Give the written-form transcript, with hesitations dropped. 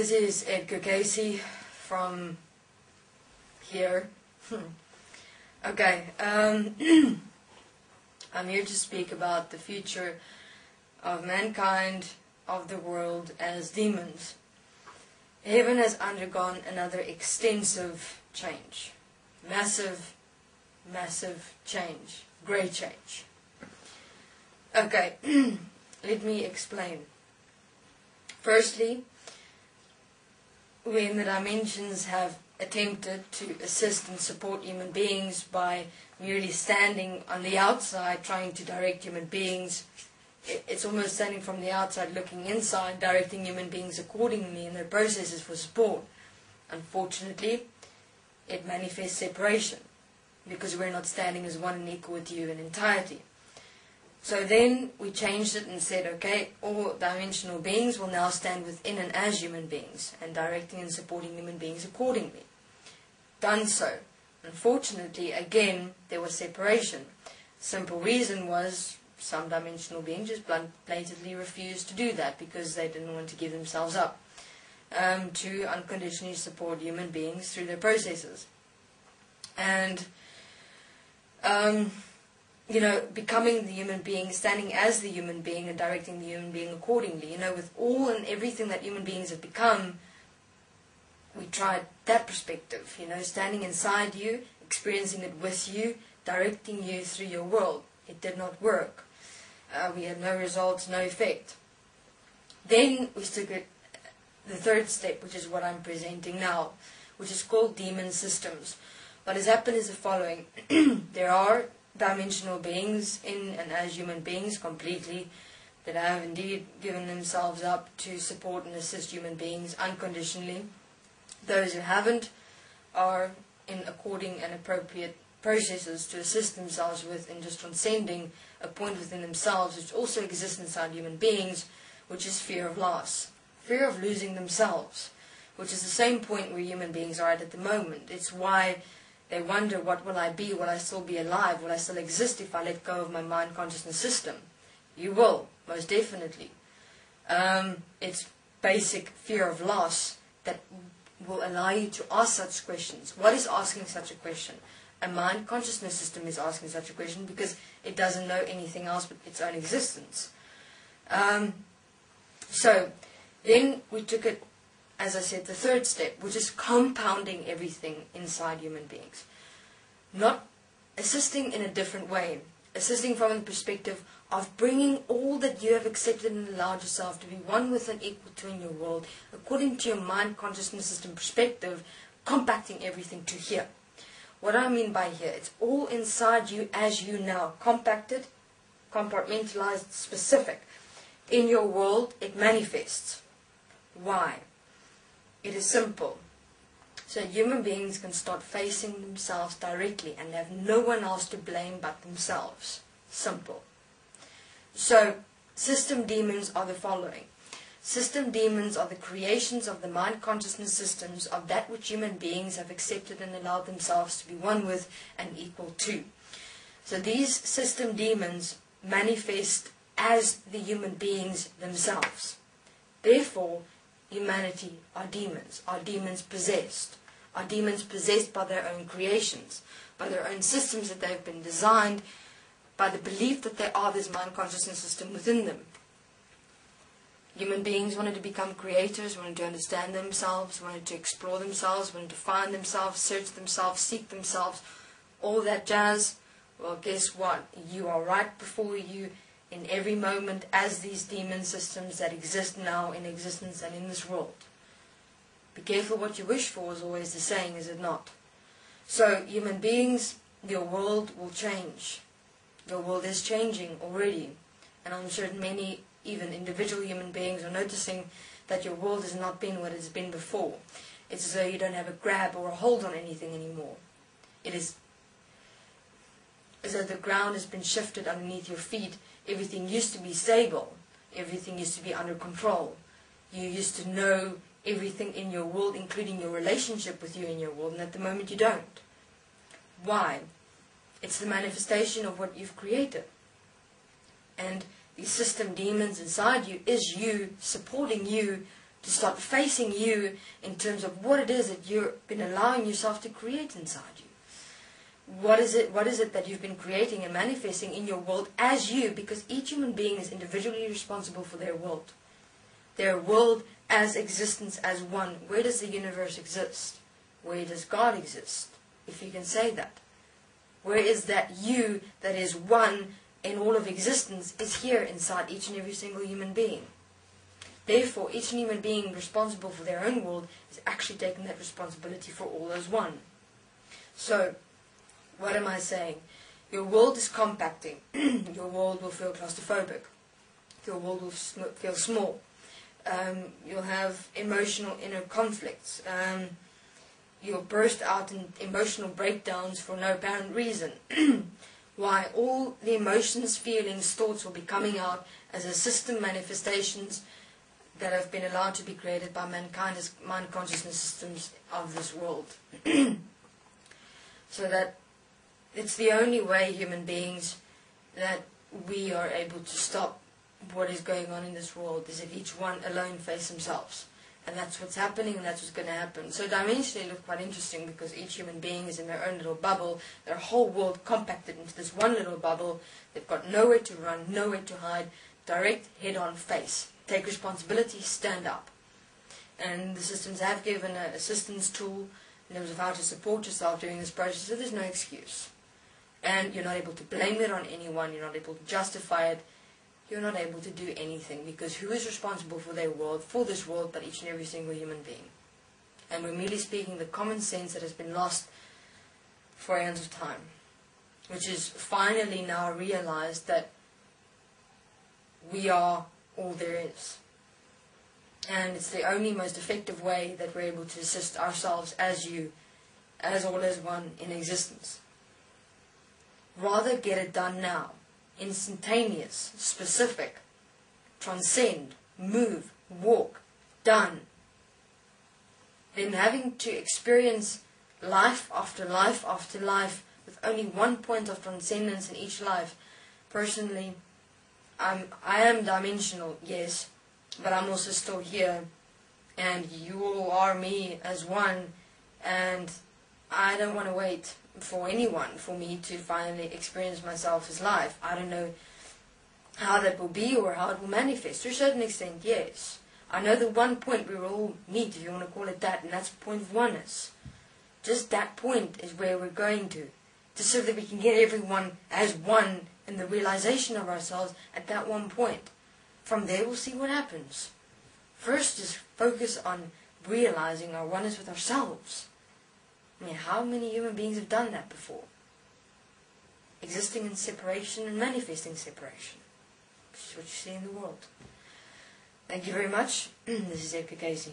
This is Edgar Cayce from here. Okay, I'm here to speak about the future of mankind, of the world as demons. Heaven has undergone another extensive change. Massive change. Great change. Okay, let me explain. Firstly, when the dimensions have attempted to assist and support human beings by merely standing on the outside trying to direct human beings, it's almost standing from the outside looking inside, directing human beings accordingly in their processes for support. Unfortunately, it manifests separation because we're not standing as one and equal with you in entirety. So then we changed it and said, okay, all dimensional beings will now stand within and as human beings, and directing and supporting human beings accordingly. Done so. Unfortunately, again, there was separation. Simple reason was some dimensional beings just blatantly refused to do that because they didn't want to give themselves up to unconditionally support human beings through their processes. And becoming the human being, standing as the human being and directing the human being accordingly. With all and everything that human beings have become, we tried that perspective, standing inside you, experiencing it with you, directing you through your world. It did not work. We had no results, no effect. Then we took it the third step, which is what I'm presenting now, which is called demon systems. What has happened is the following. There are dimensional beings in and as human beings completely that have indeed given themselves up to support and assist human beings unconditionally. Those who haven't are in according and appropriate processes to assist themselves with in just transcending a point within themselves which also exists inside human beings, which is fear of loss, fear of losing themselves, which is the same point where human beings are at the moment. It's why they wonder, what will I be? Will I still be alive? Will I still exist if I let go of my mind consciousness system? You will, most definitely. It's basic fear of loss that will allow you to ask such questions. What is asking such a question? A mind consciousness system is asking such a question because it doesn't know anything else but its own existence. So then we took it, as I said, the third step, which is compounding everything inside human beings. Not assisting in a different way, assisting from the perspective of bringing all that you have accepted and allowed yourself to be one with and equal to in your world, according to your mind consciousness system perspective, compacting everything to here. What I mean by here, it's all inside you as you now, compacted, compartmentalized, specific. In your world, it manifests. Why? It is simple. So human beings can start facing themselves directly and have no one else to blame but themselves. Simple. So system demons are the following. System demons are the creations of the mind consciousness systems of that which human beings have accepted and allowed themselves to be one with and equal to. So these system demons manifest as the human beings themselves. Therefore, humanity are demons possessed by their own creations, by their own systems that they've been designed, by the belief that they are this mind consciousness system within them. Human beings wanted to become creators, wanted to understand themselves, wanted to explore themselves, wanted to find themselves, search themselves, seek themselves, all that jazz. Well, guess what? You are right before you in every moment as these demon systems that exist now in existence and in this world. Be careful what you wish for is always the saying, is it not? So, human beings, your world will change. Your world is changing already. And I'm sure many, even individual human beings, are noticing that your world has not been what it's been before. It's as though you don't have a grab or a hold on anything anymore. It is as though the ground has been shifted underneath your feet. Everything used to be stable. Everything used to be under control. You used to know everything in your world, including your relationship with you in your world, and at the moment you don't. Why? It's the manifestation of what you've created. And these system demons inside you is you supporting you to start facing you in terms of what it is that you've been allowing yourself to create inside you. What is it that you've been creating and manifesting in your world as you, because each human being is individually responsible for their world. Their world as existence as one. Where does the universe exist? Where does God exist? If you can say that. Where is that you that is one in all of existence is here inside each and every single human being. Therefore, each human being responsible for their own world is actually taking that responsibility for all as one. So, what am I saying? Your world is compacting. Your world will feel claustrophobic. Your world will feel small. You'll have emotional inner conflicts. You'll burst out in emotional breakdowns for no apparent reason. Why? All the emotions, feelings, thoughts will be coming out as a system manifestations that have been allowed to be created by mankind's mind consciousness systems of this world. So that it's the only way, human beings, that we are able to stop what is going on in this world, is if each one alone face themselves. And that's what's happening, and that's what's going to happen. So dimensionally it looks quite interesting, because each human being is in their own little bubble, their whole world compacted into this one little bubble. They've got nowhere to run, nowhere to hide, direct, head-on face. Take responsibility, stand up. And the systems have given an assistance tool in terms of how to support yourself during this process, so there's no excuse. And you're not able to blame it on anyone, you're not able to justify it, you're not able to do anything, because who is responsible for their world, for this world, but each and every single human being? And we're merely speaking the common sense that has been lost for aeons of time, which is finally now realized that we are all there is. And it's the only most effective way that we're able to assist ourselves as you, as all as one in existence. Rather get it done now. Instantaneous, specific, transcend, move, walk, done. Then having to experience life after life after life with only one point of transcendence in each life. Personally, I am dimensional, yes, but I'm also still here, and you all are me as one, and I don't want to wait for anyone for me to finally experience myself as life. I don't know how that will be or how it will manifest. To a certain extent, yes. I know the one point we will all meet, if you want to call it that, and that's point of oneness. Just that point is where we're going to so that we can get everyone as one in the realization of ourselves at that one point. From there we'll see what happens. First, just focus on realizing our oneness with ourselves. I mean, how many human beings have done that before? Existing in separation and manifesting separation. This is what you see in the world. Thank you very much. This is Edgar Cayce.